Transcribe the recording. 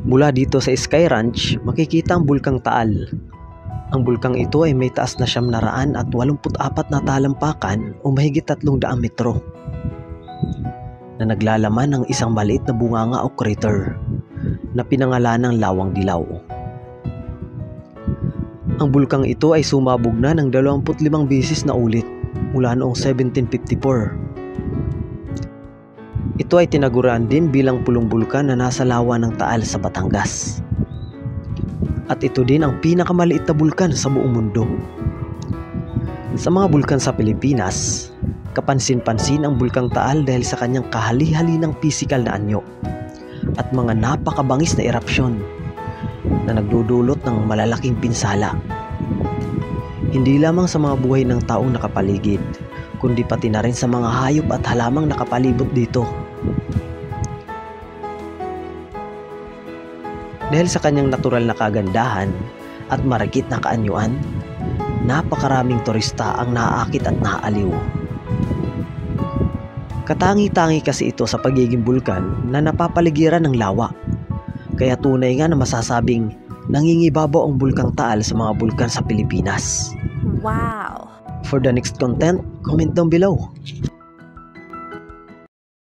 Mula dito sa Sky Ranch, makikita ang Bulkang Taal. Ang bulkang ito ay may taas na 784 na talampakan o mahigit 300 metro na naglalaman ng isang maliit na bunganga o crater na pinangalan ng Lawang Dilaw. Ang bulkang ito ay sumabog na ng 25 beses na ulit mula noong 1754. Ito ay tinagurian din bilang pulong bulkan na nasa lawa ng Taal sa Batangas. At ito din ang pinakamaliit na bulkan sa buong mundo. Sa mga bulkan sa Pilipinas, kapansin-pansin ang Bulkang Taal dahil sa kanyang kahali-halinang pisikal na anyo at mga napakabangis na erupsyon na nagdudulot ng malalaking pinsala. Hindi lamang sa mga buhay ng taong nakapaligid, kundi pati na rin sa mga hayop at halamang nakapalibot dito. Dahil sa kanyang natural na kagandahan at maragit na kaanyuan, napakaraming turista ang naaakit at naaaliw. Katangi-tangi kasi ito sa pagiging bulkan na napapaligiran ng lawa. Kaya tunay nga na masasabing nangingibabaw ang Bulkang Taal sa mga bulkan sa Pilipinas. Wow! For the next content, comment down below.